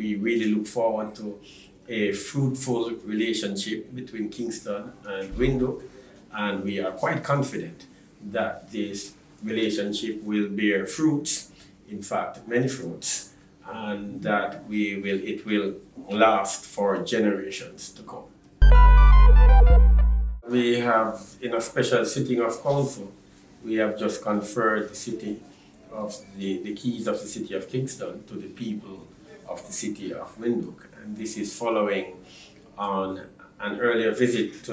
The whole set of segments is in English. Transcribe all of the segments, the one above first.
we really look forward to a fruitful relationship between Kingston and Windhoek, and we are quite confident that this relationship will bear fruits, in fact, many fruits, and that it will last for generations to come. We have, in a special sitting of council, we have just conferred the keys of the City of Kingston to the people of the City of Windhoek. And this is following on an earlier visit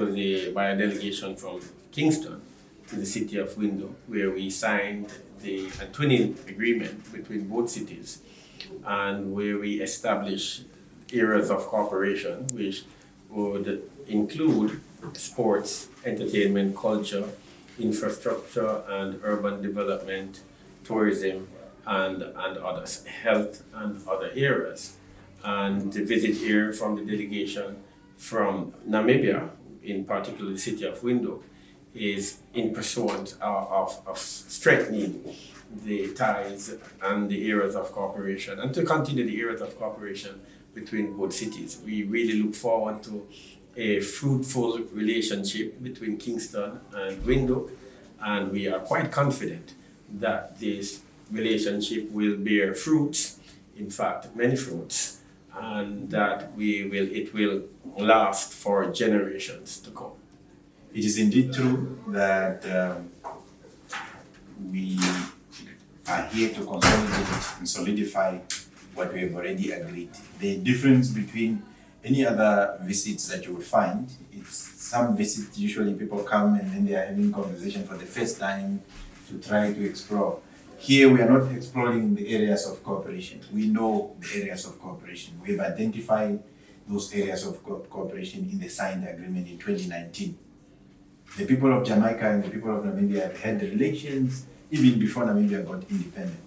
by a delegation from Kingston to the City of Windhoek, where we signed a twinning agreement between both cities, and where we established areas of cooperation which would include sports, entertainment, culture, infrastructure and urban development, tourism, and others, health and other areas. And the visit here from the delegation from Namibia, in particular the City of Windhoek, is in pursuit of strengthening the ties and the areas of cooperation, and to continue the areas of cooperation between both cities. We really look forward to a fruitful relationship between Kingston and Windhoek, and we are quite confident that this relationship will bear fruits, in fact, many fruits, and that it will last for generations to come. It is indeed true that we are here to consolidate and solidify what we have already agreed. The difference between any other visits that you would find, it's some visits usually people come and then they are having conversation for the first time to try to explore. Here we are not exploring the areas of cooperation. We know the areas of cooperation. We have identified those areas of cooperation in the signed agreement in 2019. The people of Jamaica and the people of Namibia have had relations even before Namibia got independent.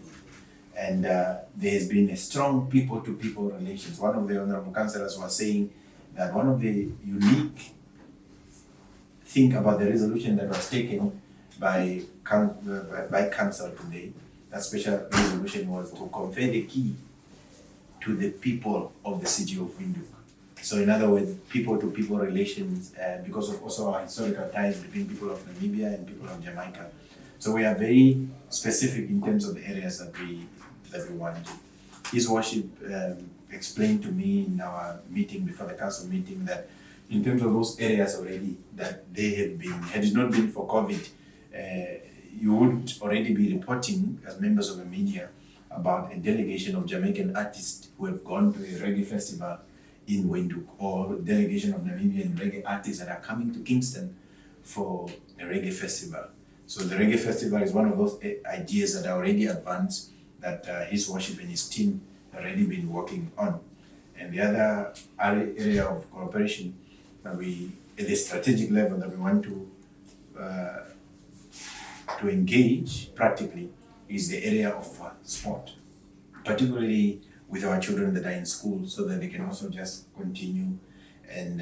And there has been a strong people-to-people relations. One of the honorable councillors was saying that one of the unique thing about the resolution that was taken by council today, that special resolution was to confer the key to the people of the City of Windhoek. So in other words, people-to-people relations, because of also our historical ties between people of Namibia and people of Jamaica. So we are very specific in terms of the areas that we want to. His Worship explained to me in our meeting, before the council meeting, that in terms of those areas already that they have been, had it not been for COVID, you would already be reporting as members of the media about a delegation of Jamaican artists who have gone to a reggae festival in Windhoek, or delegation of Namibian reggae artists that are coming to Kingston for a reggae festival. So the reggae festival is one of those ideas that are already advanced, that His Worship and his team have already been working on. And the other area of cooperation that we, at the strategic level, that we want to engage practically is the area of sport, particularly with our children that are in school, so that they can also just continue and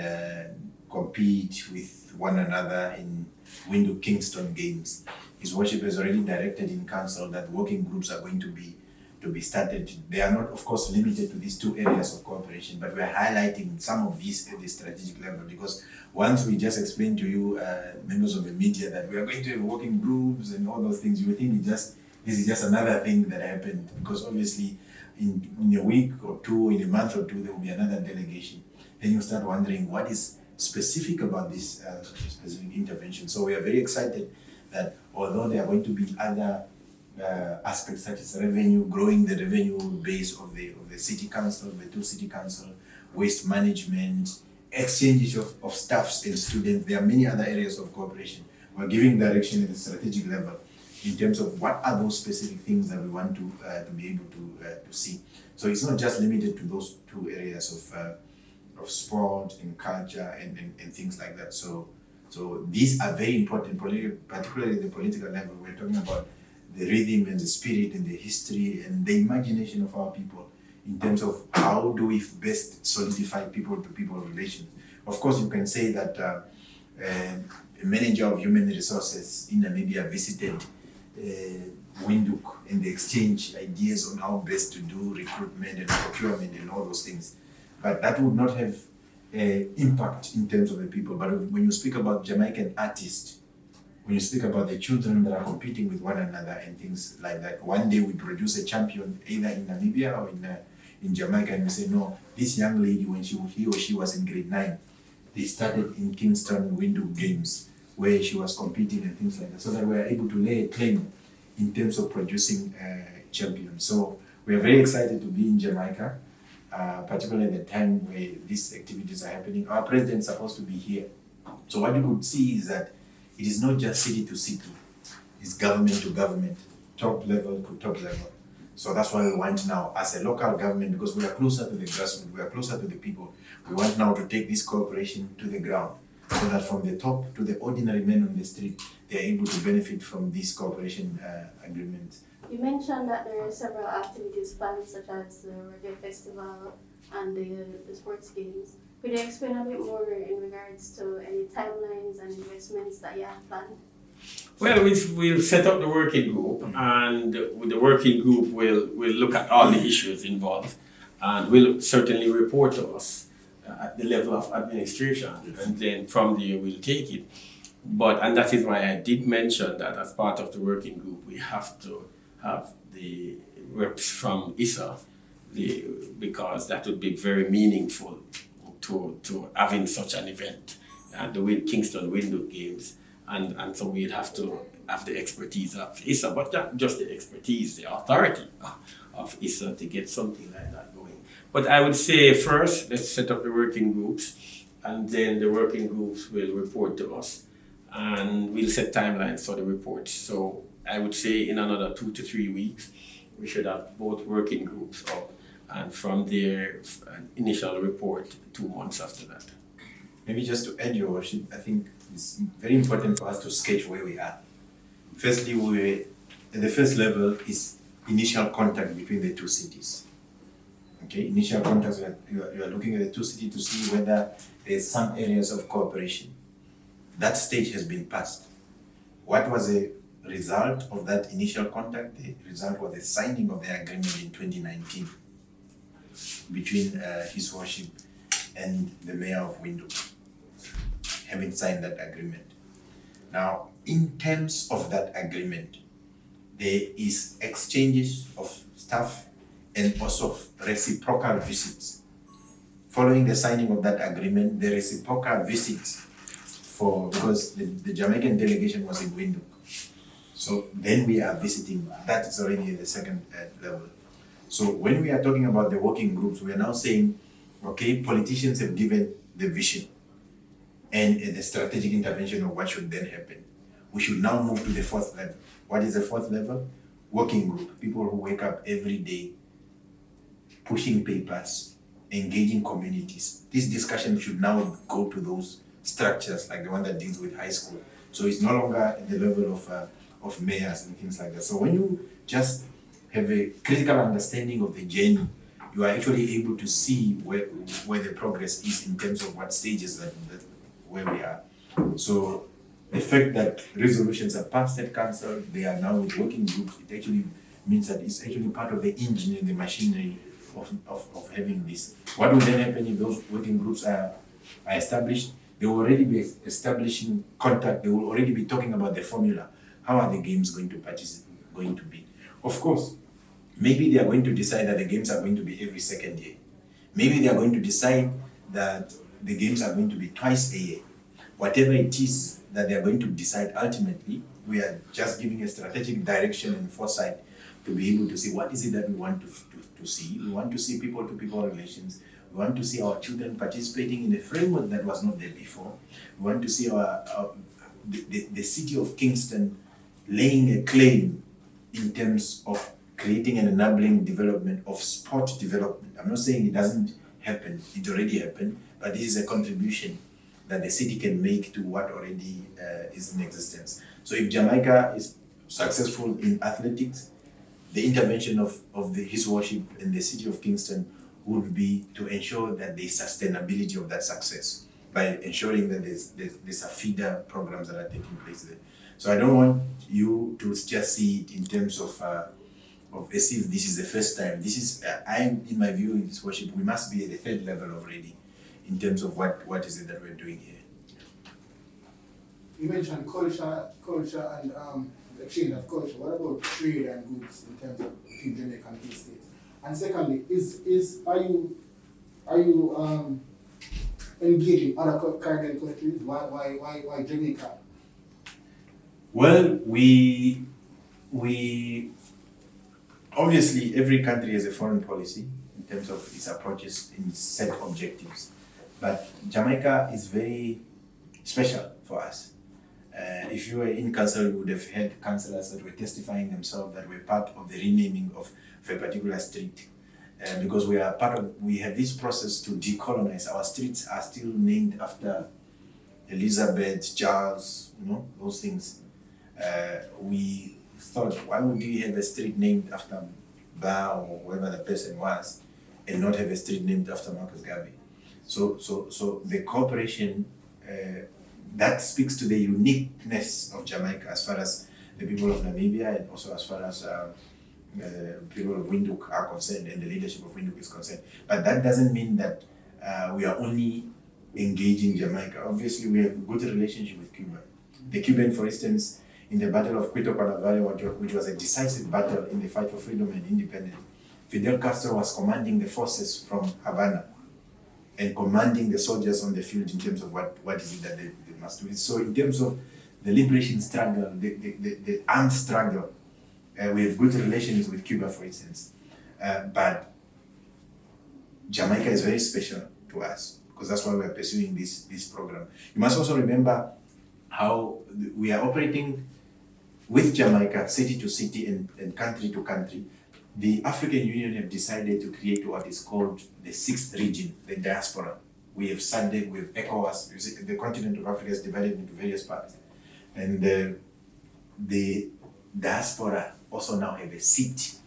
compete with one another in Windhoek Kingston games. His Worship has already directed in council that working groups are going to be started. They are not, of course, limited to these two areas of cooperation, but we are highlighting some of these at the strategic level, because once we just explain to you, members of the media, that we are going to have working groups and all those things, you think this is just another thing that happened, because obviously in a week or two, in a month or two, there will be another delegation. Then you start wondering what is specific about this specific intervention. So we are very excited that although there are going to be other aspects such as revenue, growing the revenue base of the city council, the two city council, waste management, exchange of staffs and students, there are many other areas of cooperation. We're giving direction at the strategic level in terms of what are those specific things that we want to be able to see. So it's not just limited to those two areas of sport and culture and things like that. So these are very important, particularly at the political level. We're talking about the rhythm and the spirit and the history and the imagination of our people in terms of how do we best solidify people-to-people relations. Of course, you can say that a manager of human resources in Namibia visited Windhoek and the exchange ideas on how best to do recruitment and procurement and all those things. But that would not have impact in terms of the people. But when you speak about Jamaican artists, when you speak about the children that are competing with one another and things like that, one day we produce a champion either in Namibia or in Jamaica, and we say, no, this young lady, when he or she was in grade 9, they started in Kingston Windhoek games where she was competing and things like that, so that we are able to lay a claim in terms of producing champions. So we are very excited to be in Jamaica, particularly at the time where these activities are happening. Our president is supposed to be here. So what you could see is that it is not just city to city, it's government to government, top level to top level. So that's why we want now, as a local government, because we are closer to the grassroots, we are closer to the people, we want now to take this cooperation to the ground, so that from the top to the ordinary men on the street, they are able to benefit from this cooperation agreement. You mentioned that there are several activities planned, such as the Reggae Festival and the sports games. Could you explain a bit more in regards to any timelines and investments that you have planned? Well, we'll set up the working group, and with the working group we'll look at all the issues involved, and will certainly report to us at the level of administration, and then from there we'll take it. And that is why I did mention that as part of the working group we have to have the reps from ISA, because that would be very meaningful to having such an event, the Kingston Windhoek Games, and so we'd have to have the expertise of ISA, but not just the expertise, the authority of ISA to get something like that going. But I would say first, let's set up the working groups, and then the working groups will report to us, and we'll set timelines for the reports. So I would say in another 2 to 3 weeks, we should have both working groups up, and from there, an initial report 2 months after that. Maybe just to add, Your Worship, I think it's very important for us to sketch where we are. Firstly, at the first level is initial contact between the two cities. Okay, initial contacts, you are looking at the two cities to see whether there's some areas of cooperation. That stage has been passed. What was the result of that initial contact? The result was the signing of the agreement in 2019 between His Worship and the Mayor of Windhoek, having signed that agreement. Now, in terms of that agreement, there is exchanges of staff and also reciprocal visits. Following the signing of that agreement, the reciprocal visits because the Jamaican delegation was in Windhoek. So then we are visiting, that is already at the second level. So when we are talking about the working groups, we are now saying, okay, politicians have given the vision and the strategic intervention of what should then happen. We should now move to the fourth level. What is the fourth level? Working group, people who wake up every day, pushing papers, engaging communities. This discussion should now go to those structures, like the one that deals with high school. So it's no longer at the level of mayors and things like that. So when you just have a critical understanding of the journey, you are actually able to see where the progress is in terms of what stages where we are. So the fact that resolutions are passed at council, they are now with working groups, it actually means that it's actually part of the engine and the machinery of having this. What will then happen if those working groups are established? They will already be establishing contact, they will already be talking about the formula. How are the games going to be? Of course, maybe they are going to decide that the games are going to be every second year. Maybe they are going to decide that the games are going to be twice a year. Whatever it is that they are going to decide ultimately, we are just giving a strategic direction and foresight to be able to see what is it that we want to see. We want to see people-to-people relations. We want to see our children participating in a framework that was not there before. We want to see the City of Kingston laying a claim in terms of creating an enabling development of sport development. I'm not saying it doesn't happen, it already happened, but this is a contribution that the city can make to what already is in existence. So if Jamaica is successful in athletics, the intervention of His Worship and the City of Kingston would be to ensure that there is sustainability of that success by ensuring that there's a feeder programs that are taking place there. So I don't want you to just see it in terms of as if this is the first time. This is, in my view, in this worship, we must be at the third level already in terms of what is it that we're doing here. You mentioned culture and exchange of culture. What about trade and goods in terms of between Jamaica and these states? And secondly, are you engaging other Caribbean countries? Why Jamaica? Well, we obviously every country has a foreign policy in terms of its approaches in set objectives, but Jamaica is very special for us. If you were in council, you would have had councillors that were testifying themselves that were part of the renaming of a particular street. Because we have this process to decolonize. Our streets are still named after Elizabeth, Charles, those things. We thought, why would we have a street named after Ba or whoever the person was, and not have a street named after Marcus Garvey? So the cooperation that speaks to the uniqueness of Jamaica as far as the people of Namibia and also as far as people of Windhoek are concerned and the leadership of Windhoek is concerned. But that doesn't mean that we are only engaging Jamaica. Obviously, we have a good relationship with Cuba. The Cuban, for instance, in the Battle of Puerto Canaveral, which was a decisive battle in the fight for freedom and independence, Fidel Castro was commanding the forces from Havana and commanding the soldiers on the field in terms of what is it that they must do. So in terms of the liberation struggle, the armed struggle, we have good relations with Cuba, for instance. But Jamaica is very special to us because that's why we're pursuing this program. You must also remember how we are operating with Jamaica, city to city and country to country. The African Union have decided to create what is called the sixth region, the diaspora. We have SADC, we have ECOWAS. The continent of Africa is divided into various parts. And the diaspora also now have a seat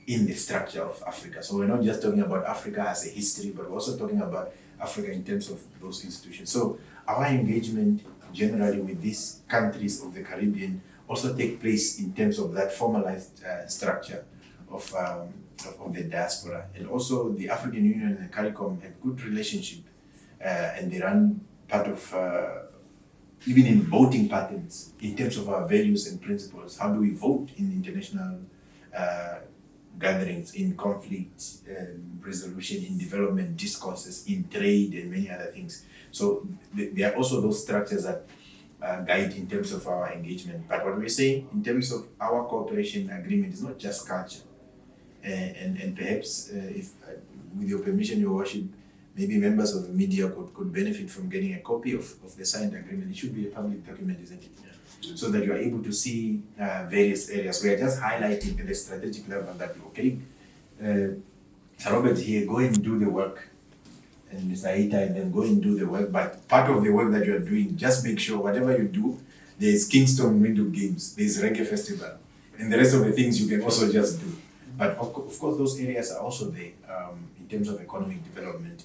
in the structure of Africa. So we're not just talking about Africa as a history, but we're also talking about Africa in terms of those institutions. So our engagement generally with these countries of the Caribbean also take place in terms of that formalized structure of the diaspora. And also the African Union and the CARICOM have good relationship and they run part of even in voting patterns in terms of our values and principles. How do we vote in international gatherings, in conflict resolution, in development discourses, in trade and many other things. So there are also those structures that guide in terms of our engagement. But what we're saying in terms of our cooperation agreement is not just culture. And perhaps if with your permission, your worship, maybe members of the media could benefit from getting a copy of the signed agreement. It should be a public document, isn't it? Yeah. So that you are able to see various areas. We are just highlighting at the strategic level that, okay, Sir Robert here, go and do the work. And Mr. Aita, and then go and do the work. But part of the work that you are doing, just make sure whatever you do, there's Kingston Windhoek Games, there's Reggae Festival, and the rest of the things you can also just do. But of course, those areas are also there in terms of economic development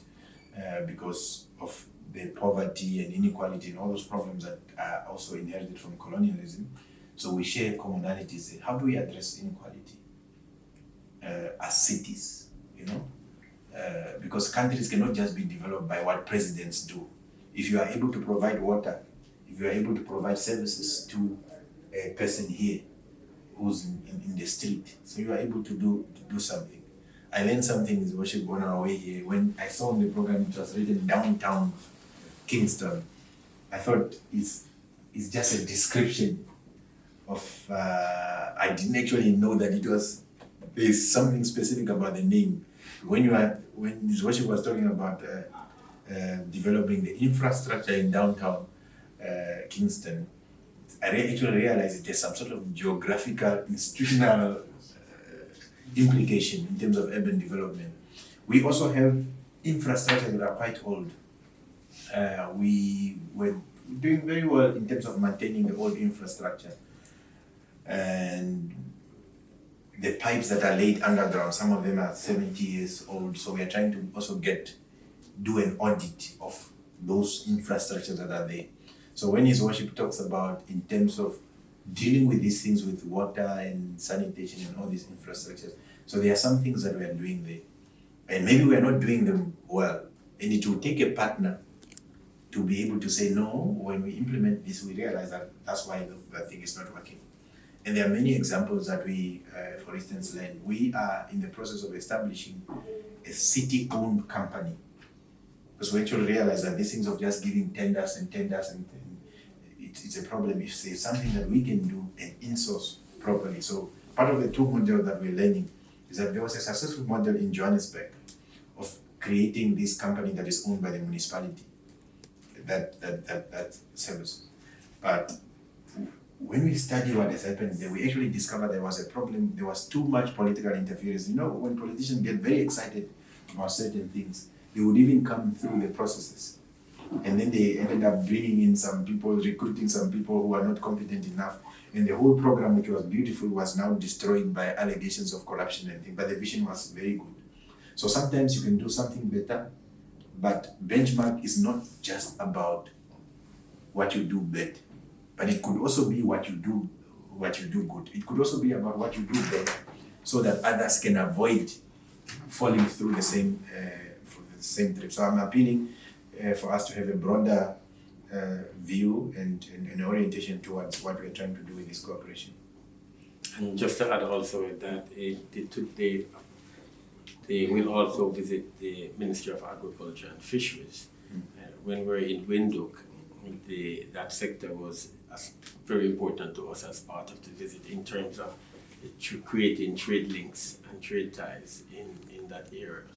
because of the poverty and inequality and all those problems that are also inherited from colonialism. So we share commonalities. How do we address inequality as cities, because countries cannot just be developed by what presidents do. If you are able to provide water, if you are able to provide services to a person here who's in the street, so you are able to do something. I learned something in worship on our way here. When I saw on the program it was written downtown Kingston, I thought it's just a description of, I didn't actually know that there's something specific about the name. When this worship was talking about developing the infrastructure in downtown Kingston, I actually realized there's some sort of geographical, institutional implication in terms of urban development. We also have infrastructure that are quite old. We were doing very well in terms of maintaining the old infrastructure. And the pipes that are laid underground, some of them are 70 years old, so we are trying to also do an audit of those infrastructures that are there. So when His Worship talks about in terms of dealing with these things with water and sanitation and all these infrastructures, so there are some things that we are doing there. And maybe we are not doing them well. And it will take a partner to be able to say, no, when we implement this, we realize that that's why the thing is not working. And there are many examples that we, for instance, learn. We are in the process of establishing a city-owned company. Because we actually realize that these things of just giving tenders and it's a problem. If there's something that we can do and in-source properly. So part of the two model that we're learning is that there was a successful model in Johannesburg of creating this company that is owned by the municipality that serves. But when we study what has happened there, we actually discovered there was a problem. There was too much political interference. You know, when politicians get very excited about certain things, they would even come through the processes. And then they ended up bringing in some people, recruiting some people who are not competent enough. And the whole program, which was beautiful, was now destroyed by allegations of corruption and things. But the vision was very good. So sometimes you can do something better, but benchmark is not just about what you do bad, but it could also be what you do good. It could also be about what you do bad, so that others can avoid falling through the same trip. So I'm appealing for us to have a broader view and orientation towards what we're trying to do with this cooperation. And just to add also that they will also visit the Ministry of Agriculture and Fisheries. When we're in Windhoek, that sector was very important to us as part of the visit in terms of creating trade links and trade ties in that area.